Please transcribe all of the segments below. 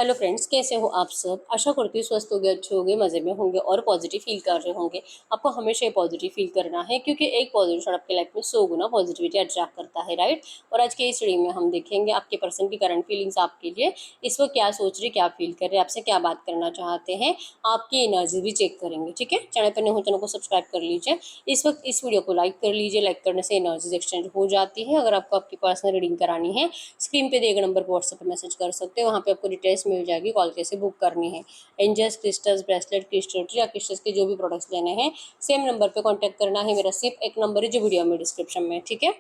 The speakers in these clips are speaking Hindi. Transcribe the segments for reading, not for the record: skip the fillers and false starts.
हेलो फ्रेंड्स, कैसे हो आप सब। आशा करती हूँ स्वस्थ होंगे, अच्छे होंगे, मज़े में होंगे और पॉजिटिव फील कर रहे होंगे। आपको हमेशा पॉजिटिव फील करना है क्योंकि एक पॉजिटिव थॉट आपके लाइफ में 100 गुना पॉजिटिविटी अट्रैक्ट करता है, राइट। और आज के इस वीडियो में हम देखेंगे आपके पर्सन की करंट फीलिंग्स आपके लिए इस वक्त क्या सोच रहे, क्या फील कर रहे हैं, आपसे क्या बात करना चाहते हैं, आपकी एनर्जी भी चेक करेंगे। ठीक है, चैनल पर नहीं हो चैनल को सब्सक्राइब कर लीजिए। इस वक्त इस वीडियो को लाइक कर लीजिए। लाइक करने से एनर्जीज एक्सचेंज हो जाती है। अगर आपको आपकी पर्सनल रीडिंग करानी है, स्क्रीन पे दिए गए नंबर पर व्हाट्सएप पर मैसेज कर सकते हैं। वहाँ पे आपको डिटेल्स मिल जाएगी, कॉल कैसे बुक करनी है। एंजल्स, क्रिस्टल्स, ब्रेसलेट, क्रिस्टल या क्रिस्टल्स के जो भी प्रोडक्ट्स लेने हैं, सेम नंबर पे कांटेक्ट करना है। मेरा सिर्फ एक नंबर है जो वीडियो में डिस्क्रिप्शन में। ठीक है,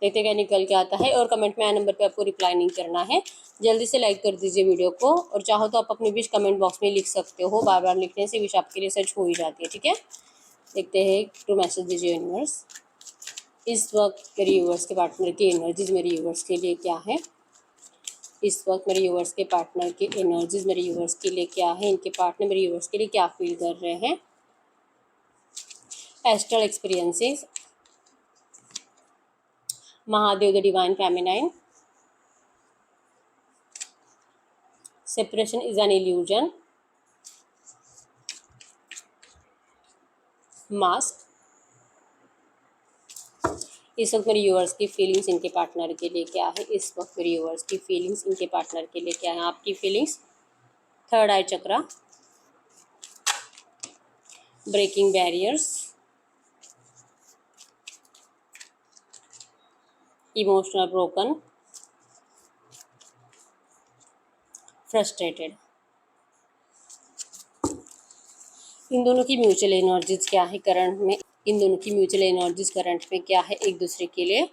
देखते क्या निकल के आता है। और कमेंट में आए नंबर पे आपको रिप्लाई नहीं करना है। जल्दी से लाइक कर दीजिए वीडियो को, और चाहो तो आप अपनी विश कमेंट बॉक्स में लिख सकते हो। बार बार लिखने से विश आपके लिए सच हो ही जाती है। ठीक है, देखते हैं टू मैसेज दीजिए यूनिवर्स। इस वक्त मेरे यूनिवर्स के पार्टनर की एनर्जीज मेरे यूनिवर्स के लिए क्या है। इस वक्त मेरे यूवर्स के पार्टनर की एनर्जीज मेरे यूवर्स के लिए क्या है। इनके पार्टनर मेरे यूवर्स के लिए क्या फील कर रहे हैं। Astral experiences, Mahadev the divine feminine, separation is an illusion, mask. इस वक्त मेरे यूवर्स की फीलिंग्स इनके पार्टनर के लिए क्या है। इस वक्त मेरे यूवर्स की फीलिंग्स इनके पार्टनर के लिए क्या है। आपकी feelings, third eye chakra, breaking barriers, emotional broken, frustrated. इन दोनों की म्यूचुअल एनर्जीज क्या है करंट में। इन दोनों की म्यूचुअल एनर्जीज करंट में क्या है एक दूसरे के लिए।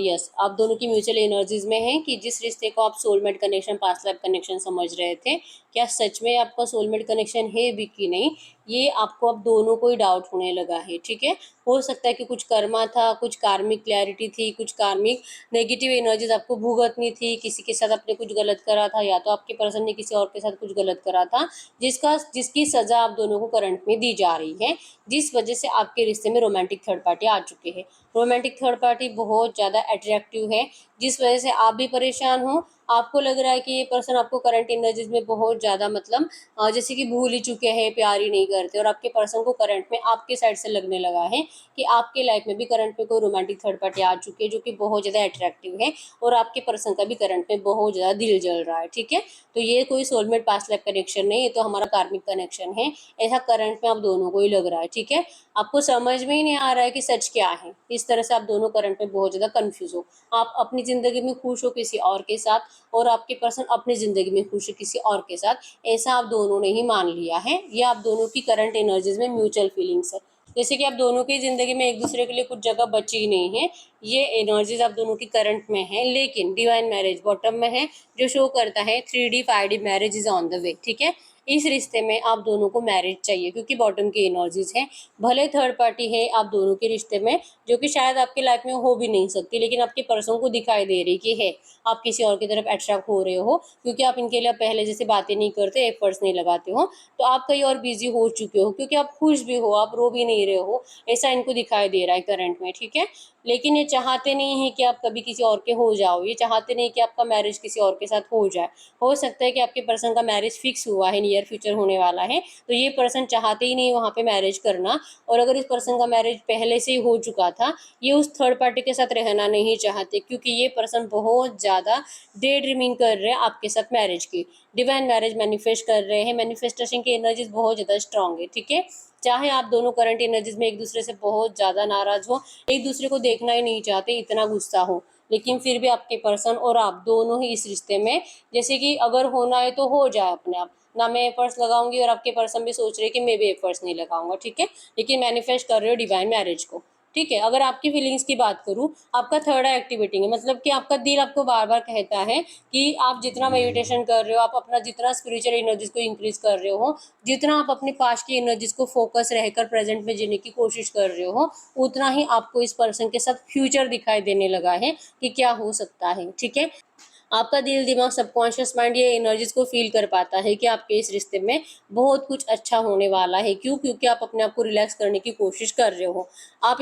यस, आप दोनों की म्यूचुअल एनर्जीज में है कि जिस रिश्ते को आप soulmate connection, past life connection समझ रहे थे, क्या सच में आपका सोलमेट कनेक्शन है भी कि नहीं, ये आपको अब दोनों को ही डाउट होने लगा है। ठीक है, हो सकता है कि कुछ कर्मा था, कुछ कार्मिक क्लैरिटी थी, कुछ कार्मिक नेगेटिव एनर्जीज आपको भुगतनी थी। किसी के साथ आपने कुछ गलत करा था, या तो आपके पर्सन ने किसी और के साथ कुछ गलत करा था, जिसकी सजा आप दोनों को करंट में दी जा रही है, जिस वजह से आपके रिश्ते में रोमांटिक थर्ड पार्टी आ चुके हैं। रोमांटिक थर्ड पार्टी बहुत ज़्यादा अट्रैक्टिव है, जिस वजह से आप भी परेशान हो। आपको लग रहा है कि ये पर्सन आपको करंट एनर्जीज में बहुत ज़्यादा मतलब जैसे कि भूल ही चुके हैं, प्यार ही नहीं करते। और आपके पर्सन को करंट में आपके साइड से लगने लगा है कि आपके लाइफ में भी करंट में कोई रोमांटिक थर्ड पार्टी आ चुकी है जो कि बहुत ज़्यादा अट्रैक्टिव है, और आपके पर्सन का भी करंट में बहुत ज़्यादा दिल जल रहा है। ठीक है, तो ये कोई सोलमेट पास्ट लाइफ कनेक्शन नहीं, ये तो हमारा कार्मिक कनेक्शन है। ऐसा करंट में आप दोनों को ही लग रहा है। ठीक है, आपको समझ में ही नहीं आ रहा है कि सच क्या है। इस तरह से आप दोनों करंट में बहुत ज़्यादा कंफ्यूज हो। आप अपनी ज़िंदगी में खुश हो किसी और के साथ, और आपके पर्सन अपनी ज़िंदगी में खुश है किसी और के साथ। ऐसा आप दोनों ने ही मान लिया है। ये आप दोनों की करंट एनर्जीज में म्यूचुअल फीलिंग्स है, जैसे कि आप दोनों की ज़िंदगी में एक दूसरे के लिए कुछ जगह बची ही नहीं है। ये एनर्जीज आप दोनों की करंट में है, लेकिन डिवाइन मैरिज बॉटम में है, जो शो करता है 3D 5D marriage is on the way. ठीक है, इस रिश्ते में आप दोनों को मैरिज चाहिए क्योंकि बॉटम की एनर्जीज है। भले थर्ड पार्टी है आप दोनों के रिश्ते में, जो कि शायद आपके लाइफ में हो भी नहीं सकती, लेकिन आपके पर्सन को दिखाई दे रही कि है, आप किसी और की तरफ अट्रैक्ट हो रहे हो, क्योंकि आप इनके लिए पहले जैसे बातें नहीं करते, एफर्ट्स नहीं लगाते हो, तो आप कहीं और बिजी हो चुके हो, क्योंकि आप खुश भी हो, आप रो भी नहीं रहे हो, ऐसा इनको दिखाई दे रहा है करंट में। ठीक है, लेकिन ये चाहते नहीं है कि आप कभी किसी और के हो जाओ, ये चाहते नहीं कि आपका मैरिज किसी और के साथ हो जाए। हो सकता है कि आपके पर्सन का मैरिज फिक्स हुआ है, नियर फ्यूचर होने वाला है, तो ये पर्सन चाहते ही नहीं वहाँ पे मैरिज करना। और अगर इस पर्सन का मैरिज पहले से ही हो चुका था, ये उस थर्ड पार्टी के साथ रहना नहीं चाहते, क्योंकि ये पर्सन बहुत ज़्यादा डे ड्रीमिंग कर रहे हैं आपके साथ मैरिज की। डिवाइन मैरिज मैनिफेस्ट कर रहे हैं, मैनिफेस्टेशन की एनर्जीज बहुत ज़्यादा स्ट्रांग है। ठीक है, चाहे आप दोनों करंट एनर्जीज में एक दूसरे से बहुत ज़्यादा नाराज हो, एक दूसरे को देखना ही नहीं चाहते, इतना गुस्सा हो, लेकिन फिर भी आपके पर्सन और आप दोनों ही इस रिश्ते में, जैसे कि अगर होना है तो हो जाए अपने आप, ना मैं एफर्ट्स लगाऊंगी और आपके पर्सन भी सोच रहे कि मैं भी एफर्ट्स नहीं लगाऊंगा। ठीक है, लेकिन मैनिफेस्ट कर रहे हो डिवाइन मैरिज को। ठीक है, अगर आपकी फीलिंग्स की बात करूँ, आपका थर्ड आई एक्टिवेटिंग है, मतलब कि आपका दिल आपको बार बार कहता है कि आप जितना मेडिटेशन कर रहे हो, आप अपना जितना स्पिरिचुअल एनर्जीज को इंक्रीज कर रहे हो, जितना आप अपने पास्ट की एनर्जीज को फोकस रहकर प्रेजेंट में जीने की कोशिश कर रहे हो, उतना ही आपको इस पर्सन के साथ फ्यूचर दिखाई देने लगा है कि क्या हो सकता है। ठीक है, आपका दिल, दिमाग, सबकॉन्शियस माइंड ये एनर्जीज को फील कर पाता है कि आपके इस रिश्ते में बहुत कुछ अच्छा होने वाला है। क्यों? क्योंकि आप अपने आप को रिलैक्स करने की कोशिश कर रहे हो। आप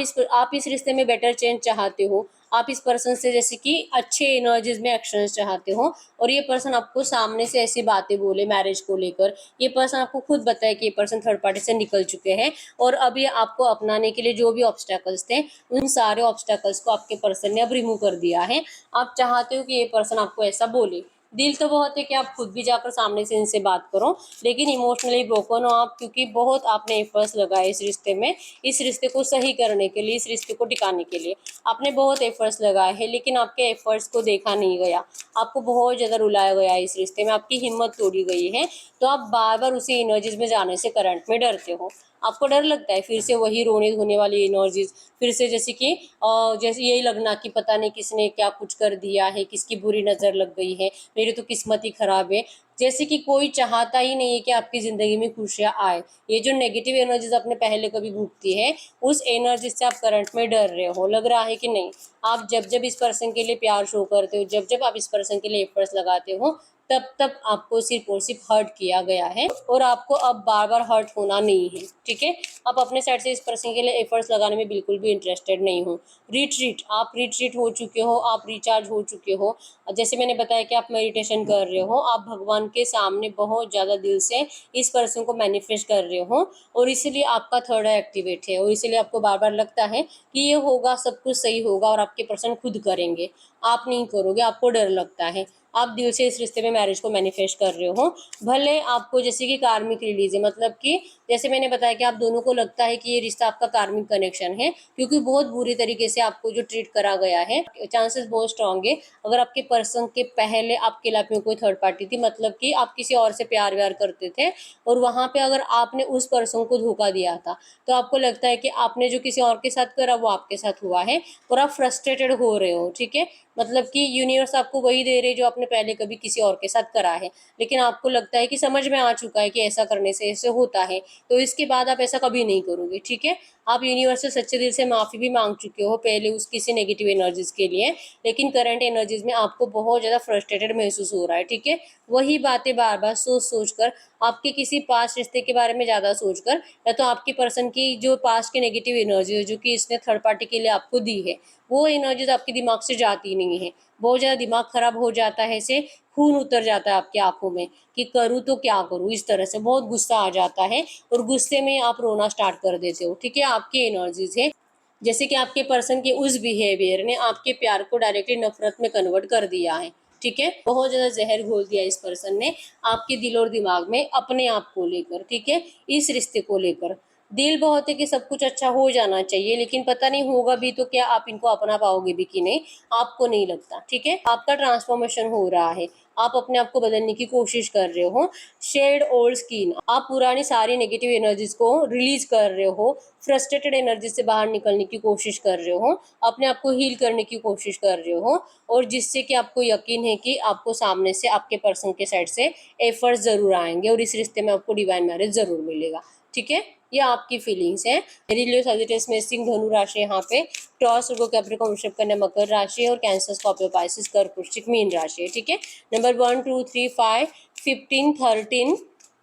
इस रिश्ते में बेटर चेंज चाहते हो। आप इस पर्सन से जैसे कि अच्छे एनर्जीज में एक्सचेंज चाहते हो, और ये पर्सन आपको सामने से ऐसी बातें बोले मैरिज को लेकर, ये पर्सन आपको खुद बताए कि ये पर्सन थर्ड पार्टी से निकल चुके हैं और अब ये आपको अपनाने के लिए जो भी ऑब्स्टेकल्स थे उन सारे ऑब्स्टेकल्स को आपके पर्सन ने अब रिमूव कर दिया है। आप चाहते हो कि ये पर्सन आपको ऐसा बोले। दिल तो बहुत है कि आप खुद भी जाकर सामने से इनसे बात करो, लेकिन इमोशनली ब्रोकन हो आप, क्योंकि बहुत आपने एफर्ट्स लगाए इस रिश्ते में, इस रिश्ते को सही करने के लिए, इस रिश्ते को टिकाने के लिए आपने बहुत एफर्ट्स लगाए हैं, लेकिन आपके एफर्ट्स को देखा नहीं गया, आपको बहुत ज़्यादा रुलाया गया है इस रिश्ते में, आपकी हिम्मत तोड़ी गई है। तो आप बार बार उसी एनर्जीज में जाने से करंट में डरते हो, आपको डर लगता है फिर से वही रोने धोने वाली एनर्जीज, फिर से जैसे कि जैसे यही लगना कि पता नहीं किसने क्या कुछ कर दिया है, किसकी बुरी नज़र लग गई है, मेरी तो किस्मत ही खराब है। जैसे कि कोई चाहता ही नहीं है कि आपकी ज़िंदगी में खुशियाँ आए। ये जो नेगेटिव एनर्जीज आपने पहले कभी भुगती है, उस एनर्जी से आप करंट में डर रहे हो, लग रहा है कि नहीं। आप जब जब इस पर्सन के लिए प्यार शो करते हो, जब जब आप इस पर्सन के लिए एफर्ट्स लगाते हो, तब तब आपको सिर्फ और सिर्फ हर्ट किया गया है, और आपको अब बार बार हर्ट होना नहीं है, ठीक है। आप अपने साइड से इस पर्सन के लिए एफर्ट्स लगाने में बिल्कुल भी इंटरेस्टेड नहीं हो। रिट्रीट, आप रिट्रीट हो चुके हो, आप रिचार्ज हो चुके हो। जैसे मैंने बताया कि आप मेडिटेशन कर रहे हो, आप भगवान के सामने बहुत ज़्यादा दिल से इस पर्सन को मैनिफेस्ट कर रहे हो, और इसीलिए आपका थर्ड आई एक्टिवेट है, और इसीलिए आपको बार बार लगता है कि ये होगा, सब कुछ सही होगा, और आपके पर्सन खुद करेंगे, आप नहीं करोगे, आपको डर लगता है। आप दिल से इस रिश्ते में मैरिज को मैनिफेस्ट कर रहे हो, भले आपको जैसे कि कार्मिक रिलीज है, मतलब कि जैसे मैंने बताया कि आप दोनों को लगता है कि ये रिश्ता आपका कार्मिक कनेक्शन है, क्योंकि बहुत बुरी तरीके से आपको जो ट्रीट करा गया है, चांसेस बहुत स्ट्रांग है। अगर आपके पर्सन के पहले आपके लाइफ में कोई थर्ड पार्टी थी, मतलब कि आप किसी और से प्यार व्यार करते थे, और वहाँ पे अगर आपने उस पर्सन को धोखा दिया था, तो आपको लगता है कि आपने जो किसी और के साथ करा वो आपके साथ हुआ है, और आप फ्रस्ट्रेटेड हो रहे हो, ठीक है। मतलब कि यूनिवर्स आपको वही दे रहे है जो आपने पहले कभी किसी और के साथ करा है, लेकिन आपको लगता है कि समझ में आ चुका है कि ऐसा करने से ऐसे होता है, तो इसके बाद आप ऐसा कभी नहीं करोगे, ठीक है। आप यूनिवर्स से सच्चे दिल से माफ़ी भी मांग चुके हो पहले उस किसी नेगेटिव एनर्जीज के लिए, लेकिन करंट एनर्जीज में आपको बहुत ज़्यादा फ्रस्ट्रेटेड महसूस हो रहा है, ठीक है। वही बातें बार बार सोच सोच कर, आपके किसी पास्ट रिश्ते के बारे में ज़्यादा सोचकर, या तो आपकी पर्सन की जो पास्ट की नेगेटिव एनर्जी है जो कि इसने थर्ड पार्टी के लिए आपको दी है, वो एनर्जीज आपके दिमाग से जाती नहीं है, बहुत ज़्यादा दिमाग खराब हो जाता है, ऐसे खून उतर जाता है आपकी आंखों में कि करूँ तो क्या करूँ, इस तरह से बहुत गुस्सा आ जाता है, और गुस्से में आप रोना स्टार्ट कर देते हो, ठीक है। आपकी एनर्जीज है, जैसे कि आपके पर्सन के उस बिहेवियर ने आपके प्यार को डायरेक्टली नफरत में कन्वर्ट कर दिया है, ठीक है। बहुत ज़्यादा जहर घोल दिया इस पर्सन ने आपके दिल और दिमाग में, अपने आप को लेकर, ठीक है, इस रिश्ते को लेकर। दिल बहुत है कि सब कुछ अच्छा हो जाना चाहिए, लेकिन पता नहीं होगा भी तो क्या आप इनको अपना पाओगे भी कि नहीं, आपको नहीं लगता, ठीक है। आपका ट्रांसफॉर्मेशन हो रहा है, आप अपने आप को बदलने की कोशिश कर रहे हो। शेड ओल्ड स्किन, आप पुरानी सारी नेगेटिव एनर्जीज को रिलीज कर रहे हो, फ्रस्ट्रेटेड एनर्जी से बाहर निकलने की कोशिश कर रहे हो, अपने आप को हील करने की कोशिश कर रहे हो, और जिससे कि आपको यकीन है कि आपको सामने से आपके पर्सन के साइड से एफर्ट्स ज़रूर आएंगे, और इस रिश्ते में आपको डिवाइन मैरिज ज़रूर मिलेगा, ठीक है। ये आपकी फीलिंग्स है। मेरी लियो सजिटेस में सिंह धनु राशि यहाँ पे, टॉस वर्गो कैप्रिकॉर्न वृषभ कन्या मकर राशि है, और कैंसर स्कॉर्पियो पाइसेस कर्क वृश्चिक मीन राशि है, ठीक है। नंबर 1 2 3 5 15 13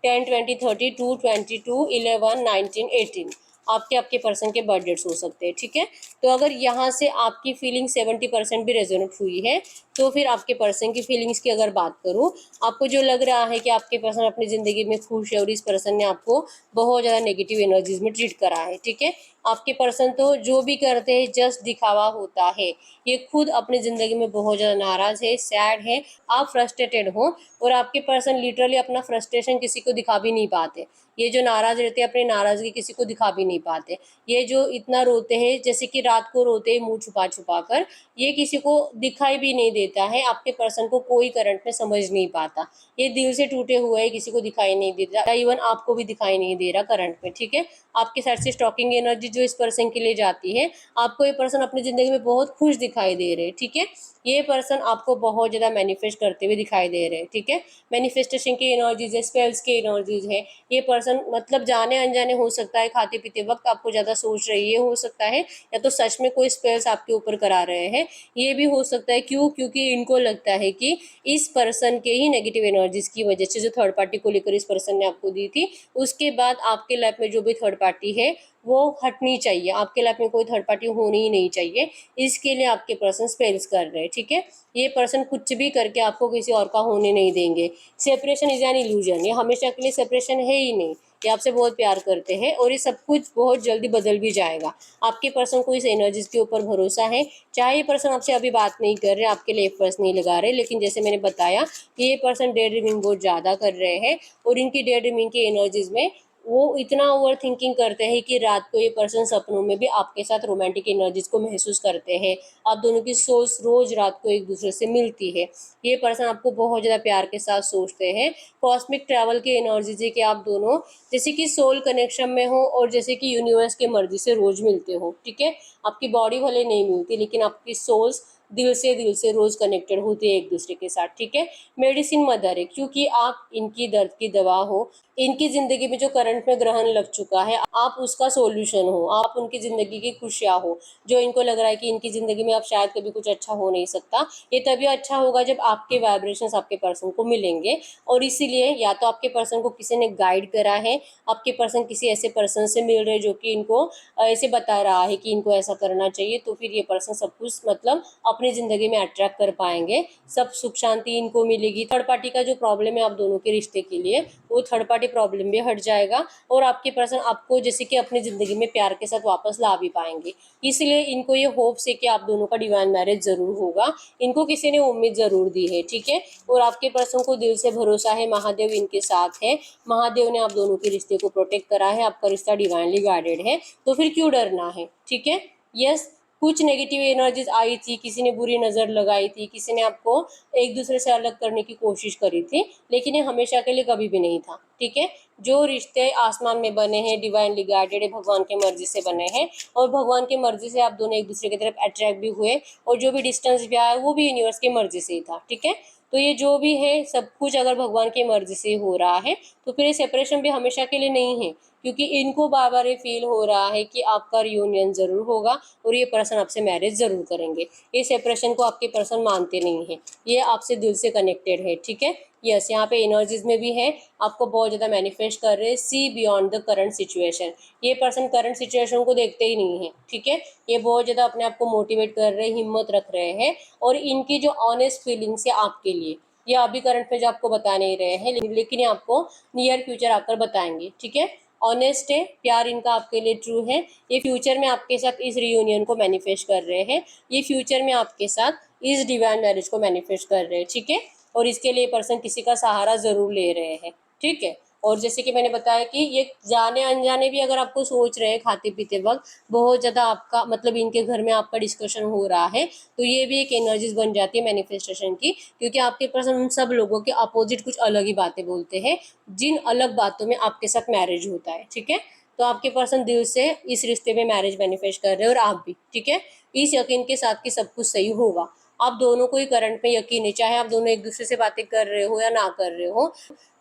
10 20 30 2 22 11 19 18 आपके आपके पर्सन के बर्थ डेट्स हो सकते हैं, ठीक है। तो अगर यहाँ से आपकी फीलिंग 70% भी रेजोनेट हुई है, तो फिर आपके पर्सन की फीलिंग्स की अगर बात करूँ, आपको जो लग रहा है कि आपके पर्सन अपनी ज़िंदगी में खुश है और इस पर्सन ने आपको बहुत ज़्यादा नेगेटिव एनर्जीज में ट्रीट करा है, ठीक है। आपके पर्सन तो जो भी करते हैं जस्ट दिखावा होता है, ये खुद अपनी ज़िंदगी में बहुत ज़्यादा नाराज़ है, सैड है, आप फ्रस्ट्रेटेड हो, और आपके पर्सन लिटरली अपना फ्रस्ट्रेशन किसी को दिखा भी नहीं पाते। ये जो नाराज़ रहते हैं अपनी नाराज़गी किसी को दिखा भी नहीं पाते, ये जो इतना रोते हैं, जैसे कि रात को रोते हैं मुंह छुपा छुपा कर, ये किसी को दिखाई भी नहीं देता है, आपके पर्सन को कोई करंट में समझ नहीं पाता, ये दिल से टूटे हुए है, किसी को दिखाई नहीं देता, इवन आपको भी दिखाई नहीं दे रहा करंट में, ठीक है। आपके साइड से स्टॉकिंग एनर्जी जो इस पर्सन के लिए जाती है, आपको ये पर्सन अपनी ज़िंदगी में बहुत खुश दिखाई दे रहे हैं, ठीक है। ये पर्सन आपको बहुत ज़्यादा मैनिफेस्ट करते हुए दिखाई दे रहे हैं, ठीक है। मैनिफेस्टेशन की एनर्जीज है, स्पेल्स की एनर्जीज है, ये पर्सन मतलब जाने अनजाने हो सकता है, खाते पीते वक्त आपको ज़्यादा सोच रही है, हो सकता है, या तो सच में कोई स्पेल्स आपके ऊपर करा रहे हैं, ये भी हो सकता है। क्यों? क्योंकि इनको लगता है कि इस पर्सन के ही नेगेटिव एनर्जीज की वजह से जो थर्ड पार्टी को लेकर इस पर्सन ने आपको दी थी, उसके बाद आपके लाइफ में जो भी थर्ड पार्टी है वो हटनी चाहिए। आपके लाइफ में कोई थर्ड पार्टी होनी ही नहीं चाहिए। इसके लिए आपके पर्सन स्पेल्स कर रहे हैं, ठीक है। ये पर्सन कुछ भी करके आपको किसी और का होने नहीं देंगे। सेपरेशन इज एन इल्यूजन, ये हमेशा के लिए सेपरेशन है ही नहीं। ये आपसे बहुत प्यार करते हैं और ये सब कुछ बहुत जल्दी बदल भी जाएगा। आपके पर्सन को इस एनर्जीज के ऊपर भरोसा है। चाहे ये पर्सन आपसे अभी बात नहीं कर रहे, आपके लिए एफर्ट्स नहीं लगा रहे, लेकिन जैसे मैंने बताया कि ये पर्सन डे ड्रीमिंग बहुत ज़्यादा कर रहे हैं और इनकी डे ड्रीमिंग की एनर्जीज में वो इतना ओवर थिंकिंग करते हैं कि रात को ये पर्सन सपनों में भी आपके साथ रोमांटिक एनर्जीज को महसूस करते हैं। आप दोनों की सोच रोज रात को एक दूसरे से मिलती है। ये पर्सन आपको बहुत ज़्यादा प्यार के साथ सोचते हैं। कॉस्मिक ट्रैवल की एनर्जीज है कि आप दोनों जैसे कि सोल कनेक्शन में हो और जैसे कि यूनिवर्स के मर्जी से रोज मिलते हो, ठीक है। आपकी बॉडी भले नहीं मिलती, लेकिन आपकी सोल्स दिल से रोज कनेक्टेड होती है एक दूसरे के साथ, ठीक है। मेडिसिन मदर है क्योंकि आप इनकी दर्द की दवा हो। इनकी जिंदगी में जो करंट में ग्रहण लग चुका है, आप उसका सॉल्यूशन हो, आप उनकी जिंदगी की खुशियां हो। जो इनको लग रहा है कि इनकी जिंदगी में अब शायद कभी कुछ अच्छा हो नहीं सकता, ये तभी अच्छा होगा जब आपके वाइब्रेशंस आपके पर्सन को मिलेंगे। और इसीलिए या तो आपके पर्सन को किसी ने गाइड करा है, आपके पर्सन किसी ऐसे पर्सन से मिल रहे जो कि इनको ऐसे बता रहा है कि इनको ऐसा करना चाहिए, तो फिर ये पर्सन सब कुछ मतलब अपनी जिंदगी में अट्रैक्ट कर पाएंगे। सब सुख शांति इनको मिलेगी। थर्ड पार्टी का जो प्रॉब्लम है आप दोनों के रिश्ते के लिए, वो थर्ड पार्टी प्रॉब्लम भी हट जाएगा और आपके पर्सन आपको जैसे कि अपनी जिंदगी में प्यार के साथ वापस ला भी पाएंगे। इसलिए इनको ये होप्स है कि आप दोनों का डिवाइन मैरिज जरूर होगा। इनको किसी ने उम्मीद जरूर दी है, ठीक है। और आपके पर्सन को दिल से भरोसा है, महादेव इनके साथ है। महादेव ने आप दोनों के रिश्ते को प्रोटेक्ट करा है, आपका रिश्ता डिवाइनली गाइडेड है, तो फिर क्यों डरना है, ठीक है। यस, कुछ नेगेटिव एनर्जीज आई थी, किसी ने बुरी नज़र लगाई थी, किसी ने आपको एक दूसरे से अलग करने की कोशिश करी थी, लेकिन ये हमेशा के लिए कभी भी नहीं था, ठीक है। जो रिश्ते आसमान में बने हैं, डिवाइनली गाइडेड है, भगवान की मर्जी से बने हैं और भगवान की मर्जी से आप दोनों एक दूसरे की तरफ अट्रैक्ट भी हुए और जो भी डिस्टेंस भी आया वो भी यूनिवर्स की मर्जी से ही था, ठीक है। तो ये जो भी है सब कुछ अगर भगवान की मर्जी से हो रहा है तो फिर ये सेपरेशन भी हमेशा के लिए नहीं है, क्योंकि इनको बार बार ये फील हो रहा है कि आपका रियूनियन जरूर होगा और ये पर्सन आपसे मैरिज जरूर करेंगे। ये सेपरेशन को आपके पर्सन मानते नहीं है, ये आपसे दिल से कनेक्टेड है, ठीक है। यस, यहाँ पे एनर्जीज में भी है, आपको बहुत ज़्यादा मैनिफेस्ट कर रहे हैं। See beyond the current situation, ये पर्सन करंट सिचुएशन को देखते ही नहीं है, ठीक है। ये बहुत ज़्यादा अपने आप को मोटिवेट कर रहे हैं, हिम्मत रख रहे हैं और इनकी जो ऑनेस्ट फीलिंग्स है आपके लिए, ये अभी करंट में जो आपको बता नहीं रहे हैं, लेकिन ये आपको नियर फ्यूचर आकर बताएंगे, ठीक है। ऑनेस्ट है, प्यार इनका आपके लिए ट्रू है। ये फ्यूचर में आपके साथ इस रियूनियन को मैनिफेस्ट कर रहे हैं, ये फ्यूचर में आपके साथ इस डिवाइन मैरिज को मैनिफेस्ट कर रहे हैं, ठीक है। और इसके लिए पर्सन किसी का सहारा जरूर ले रहे हैं, ठीक है। और जैसे कि मैंने बताया कि ये जाने अनजाने भी अगर आपको सोच रहे हैं खाते पीते वक्त, बहुत ज़्यादा आपका मतलब इनके घर में आपका डिस्कशन हो रहा है, तो ये भी एक एनर्जीज बन जाती है मैनिफेस्टेशन की, क्योंकि आपके पर्सन उन सब लोगों के अपोजिट कुछ अलग ही बातें बोलते हैं, जिन अलग बातों में आपके साथ मैरिज होता है, ठीक है। तो आपके पर्सन दिल से इस रिश्ते में मैरिज मैनिफेस्ट कर रहे हैं और आप भी, ठीक है। इस यकीन के साथ कि सब कुछ सही होगा। आप दोनों को ही करंट में यकीन है, चाहे आप दोनों एक दूसरे से बातें कर रहे हो या ना कर रहे हो,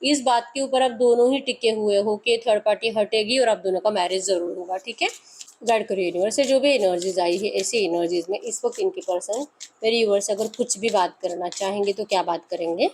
इस बात के ऊपर आप दोनों ही टिके हुए हो कि थर्ड पार्टी हटेगी और आप दोनों का मैरिज जरूर होगा, ठीक है। गाइड करिए यूनिवर्स से जो भी एनर्जीज आई है, ऐसी एनर्जीज में इस वक्त इनके पर्सन मेरे यूनिवर्स अगर कुछ भी बात करना चाहेंगे तो क्या बात करेंगे।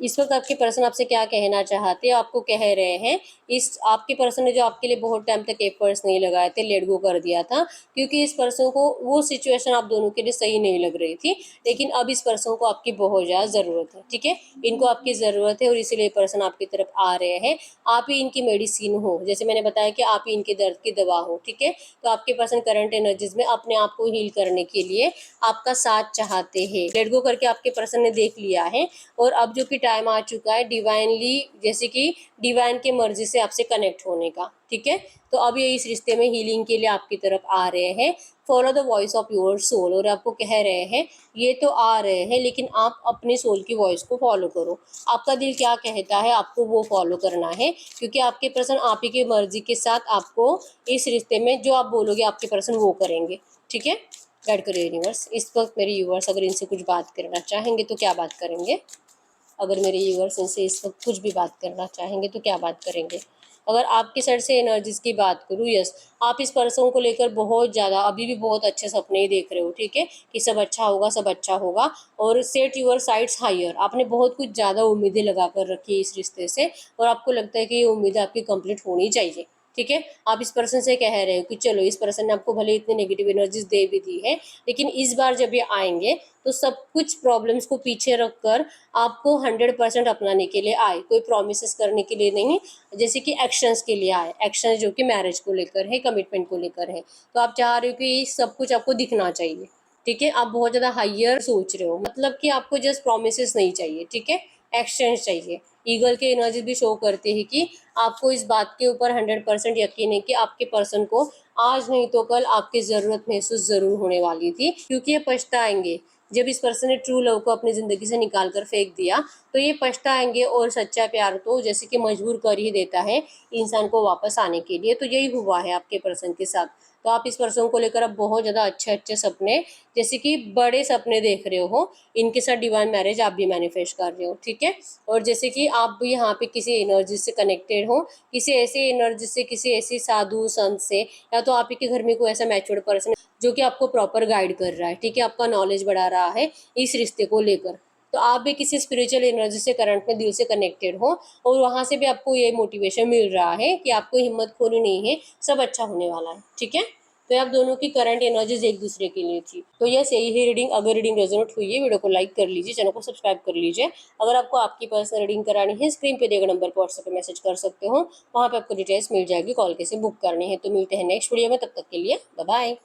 इस वक्त आपके पर्सन आपसे क्या कहना चाहते हैं, आपको कह रहे हैं। इस आपके पर्सन ने जो आपके लिए बहुत टाइम तक एफर्ट्स नहीं लगाए थे, लेट गो कर दिया था, क्योंकि इस पर्सन को वो सिचुएशन आप दोनों के लिए सही नहीं लग रही थी, लेकिन अब इस पर्सन को आपकी बहुत ज़्यादा ज़रूरत है, ठीक है। इनको आपकी ज़रूरत है और इसीलिए पर्सन आपकी तरफ आ रहे हैं। आप ही इनकी मेडिसिन हो, जैसे मैंने बताया कि आप ही इनके दर्द की दवा हो, ठीक है। तो आपके पर्सन करंट एनर्जीज में अपने आप को हील करने के लिए आपका साथ चाहते हैं। लेट गो करके आपके पर्सन ने देख लिया है और अब जो कि टाइम आ चुका है डिवाइनली, जैसे कि डिवाइन के मर्जी से आपसे कनेक्ट होने का, ठीक है। तो अब ये इस रिश्ते में हीलिंग के लिए आपकी तरफ आ रहे हैं। Follow the voice of your soul, और आपको कह रहे हैं ये तो आ रहे हैं, लेकिन आप अपने सोल की वॉइस को फॉलो करो। आपका दिल क्या कहता है आपको वो फॉलो करना है, क्योंकि आपके पर्सन आप ही की मर्जी के साथ आपको इस रिश्ते में जो आप बोलोगे आपके पर्सन वो करेंगे, ठीक है। गाइड करिए यूनिवर्स। इस वक्त मेरे यूनिवर्स अगर इनसे कुछ बात करना चाहेंगे तो क्या बात करेंगे। अगर मेरे यूवर्स इनसे इस वक्त कुछ भी बात करना चाहेंगे तो क्या बात करेंगे। अगर आपकी साइड से एनर्जीज की बात करूँ, यस, आप इस पर्सन को लेकर बहुत ज़्यादा अभी भी बहुत अच्छे सपने ही देख रहे हो, ठीक है, कि सब अच्छा होगा, सब अच्छा होगा। और सेट यूर साइड्स हायर, आपने बहुत कुछ ज़्यादा उम्मीदें लगा कर रखी है इस रिश्ते से और आपको लगता है कि ये उम्मीदें आपकी कंप्लीट होनी चाहिए, ठीक है। आप इस पर्सन से कह रहे हो कि चलो इस पर्सन ने आपको भले इतनी नेगेटिव एनर्जीज दे भी दी है, लेकिन इस बार जब ये आएंगे तो सब कुछ प्रॉब्लम्स को पीछे रखकर आपको 100% अपनाने के लिए आए, कोई प्रोमिस करने के लिए नहीं, जैसे कि एक्शंस के लिए आए, एक्शन जो कि मैरिज को लेकर है, कमिटमेंट को लेकर है। तो आप चाह रहे हो कि सब कुछ आपको दिखना चाहिए, ठीक है। आप बहुत ज़्यादा हाइयर सोच रहे हो, मतलब कि आपको जस्ट प्रोमिस नहीं चाहिए, ठीक है, एक्सचेंज चाहिए। ईगल के एनर्जी भी शो करते हैं कि आपको इस बात के ऊपर 100% यकीन है कि आपके पर्सन को आज नहीं तो कल आपकी ज़रूरत महसूस ज़रूर होने वाली थी, क्योंकि ये पछताएंगे। जब इस पर्सन ने ट्रू लव को अपनी ज़िंदगी से निकाल कर फेंक दिया तो ये पछताएंगे, और सच्चा प्यार तो जैसे कि मजबूर कर ही देता है इंसान को वापस आने के लिए। तो यही हुआ है आपके पर्सन के साथ। तो आप इस पर्सन को लेकर अब बहुत ज़्यादा अच्छे अच्छे सपने, जैसे कि बड़े सपने देख रहे हो, इनके साथ डिवाइन मैरिज आप भी मैनिफेस्ट कर रहे हो, ठीक है। और जैसे कि आप भी यहाँ पे किसी एनर्जी से कनेक्टेड हो, किसी ऐसे एनर्जी से, किसी ऐसे साधु संत से, या तो आप ही के घर में कोई ऐसा मैच्योर्ड पर्सन जो कि आपको प्रॉपर गाइड कर रहा है, ठीक है, आपका नॉलेज बढ़ा रहा है इस रिश्ते को लेकर। तो आप भी किसी स्पिरिचुअल एनर्जी से करंट में दिल से कनेक्टेड हो, और वहाँ से भी आपको ये मोटिवेशन मिल रहा है कि आपको हिम्मत खोनी नहीं है, सब अच्छा होने वाला है, ठीक है। तो आप दोनों की करंट एनर्जीज एक दूसरे के लिए थी। तो यस, यही है रीडिंग। अगर रीडिंग रेजोनेट हुई है, वीडियो को लाइक कर लीजिए, चैनल को सब्सक्राइब कर लीजिए। अगर आपको आपकी पर्सनल रीडिंग करानी है, स्क्रीन पे दिए गए नंबर पर व्हाट्सएप पे मैसेज कर सकते हो, वहाँ पे आपको डिटेल्स मिल जाएगी, कॉल कैसे बुक करनी है। तो मिलते हैं नेक्स्ट वीडियो में, तब तक के लिए बाय बाय।